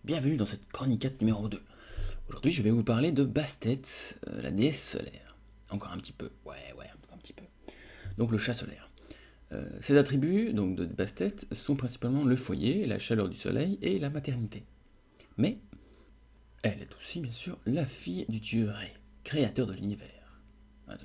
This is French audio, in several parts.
bienvenue dans cette chroniquette numéro 2. Aujourd'hui je vais vous parler de Bastet, la déesse solaire. Encore un petit peu, ouais, un petit peu. Donc le chat solaire. Ses attributs donc, de Bastet sont principalement le foyer, la chaleur du soleil et la maternité. Mais elle est aussi bien sûr la fille du dieu Ré, créateur de l'univers.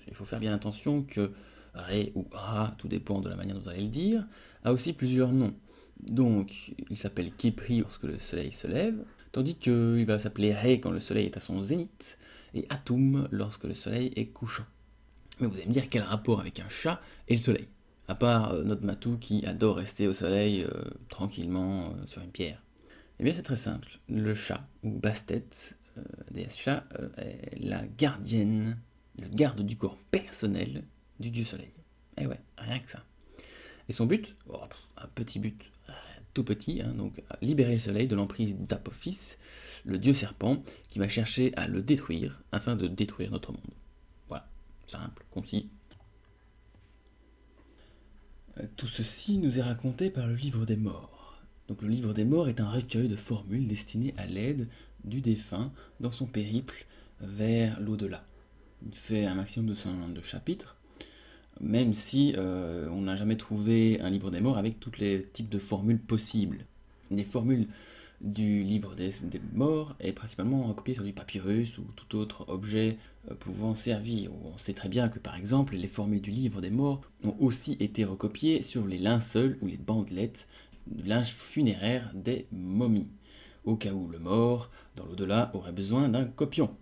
Il faut faire bien attention que Ré ou Ra, tout dépend de la manière dont vous allez le dire, a aussi plusieurs noms. Donc, il s'appelle Kepri lorsque le soleil se lève, tandis qu'il va s'appeler Ré quand le soleil est à son zénith, et Atum lorsque le soleil est couchant. Mais vous allez me dire quel rapport avec un chat et le soleil? À part notre matou qui adore rester au soleil tranquillement sur une pierre. Eh bien c'est très simple, le chat, ou Bastet, déesse chat, est la gardienne, le garde du corps personnel du dieu soleil. Eh ouais, rien que ça. Et son but, un petit but, tout petit, hein, donc libérer le soleil de l'emprise d'Apophis, le dieu serpent, qui va chercher à le détruire afin de détruire notre monde. Voilà, simple, concis. Tout ceci nous est raconté par le livre des morts. Donc le livre des morts est un recueil de formules destinées à l'aide du défunt dans son périple vers l'au-delà. Il fait un maximum de 192 chapitres, même si on n'a jamais trouvé un livre des morts avec tous les types de formules possibles. Les formules du livre des morts est principalement recopié sur du papyrus ou tout autre objet pouvant servir. On sait très bien que par exemple les formules du livre des morts ont aussi été recopiées sur les linceuls ou les bandelettes de linge funéraire des momies, au cas où le mort, dans l'au-delà, aurait besoin d'un copion.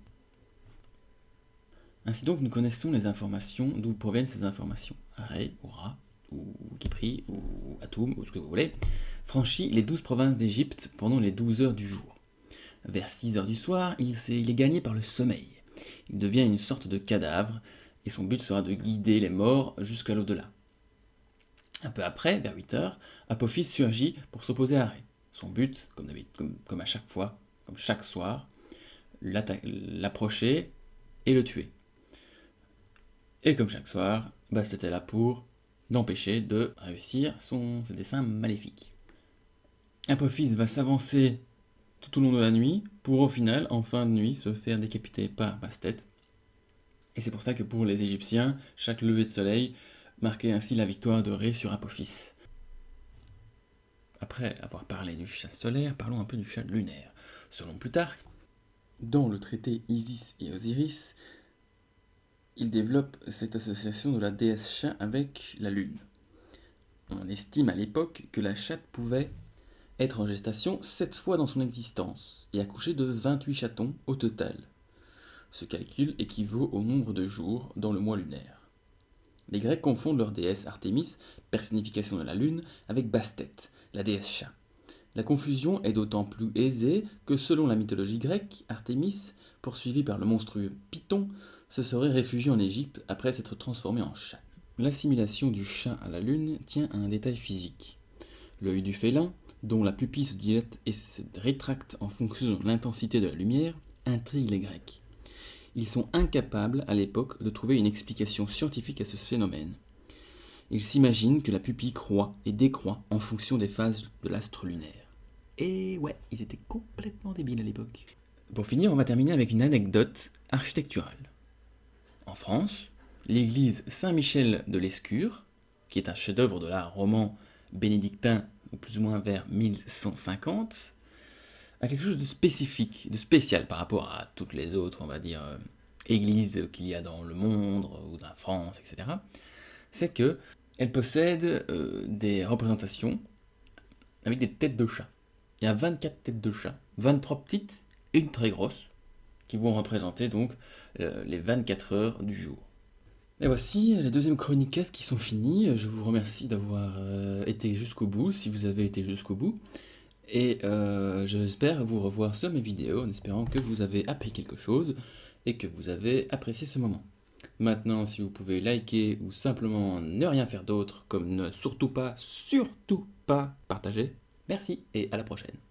Ainsi donc, nous connaissons les informations, d'où proviennent ces informations. Ré, ou Ra, ou Kipri, ou Atum, ou ce que vous voulez, franchit les 12 provinces d'Égypte pendant les 12 heures du jour. Vers 6 heures du soir, il est gagné par le sommeil. Il devient une sorte de cadavre, et son but sera de guider les morts jusqu'à l'au-delà. Un peu après, vers 8 heures, Apophis surgit pour s'opposer à Ré. Son but, comme à chaque fois, comme chaque soir, l'approcher et le tuer. Et comme chaque soir, Bastet est là pour l'empêcher de réussir ses desseins maléfiques. Apophis va s'avancer tout au long de la nuit pour au final, en fin de nuit, se faire décapiter par Bastet. Et c'est pour ça que pour les Égyptiens, chaque lever de soleil marquait ainsi la victoire de Ré sur Apophis. Après avoir parlé du chat solaire, parlons un peu du chat lunaire. Selon Plutarque, dans le traité Isis et Osiris, il développe cette association de la déesse chat avec la lune. On estime à l'époque que la chatte pouvait être en gestation 7 fois dans son existence et accoucher de 28 chatons au total. Ce calcul équivaut au nombre de jours dans le mois lunaire. Les Grecs confondent leur déesse Artémis, personnification de la lune, avec Bastet, la déesse chat. La confusion est d'autant plus aisée que selon la mythologie grecque, Artémis, poursuivie par le monstrueux Python, se serait réfugié en Égypte après s'être transformé en chat. L'assimilation du chat à la lune tient à un détail physique. L'œil du félin, dont la pupille se dilate et se rétracte en fonction de l'intensité de la lumière, intrigue les Grecs. Ils sont incapables à l'époque de trouver une explication scientifique à ce phénomène. Ils s'imaginent que la pupille croît et décroît en fonction des phases de l'astre lunaire. Et ouais, ils étaient complètement débiles à l'époque. Pour finir, on va terminer avec une anecdote architecturale. En France, l'église Saint-Michel de l'Escure, qui est un chef-d'œuvre de l'art roman bénédictin, plus ou moins vers 1150, a quelque chose de spécifique, de spécial par rapport à toutes les autres, on va dire, églises qu'il y a dans le monde ou dans la France, etc. C'est que elle possède des représentations avec des têtes de chat. Il y a 24 têtes de chat, 23 petites et une très grosse, qui vont représenter donc les 24 heures du jour. Et voici les deuxièmes chroniquettes qui sont finies. Je vous remercie d'avoir été jusqu'au bout, si vous avez été jusqu'au bout. Et j'espère vous revoir sur mes vidéos en espérant que vous avez appris quelque chose et que vous avez apprécié ce moment. Maintenant, si vous pouvez liker ou simplement ne rien faire d'autre, comme ne surtout pas partager, merci et à la prochaine.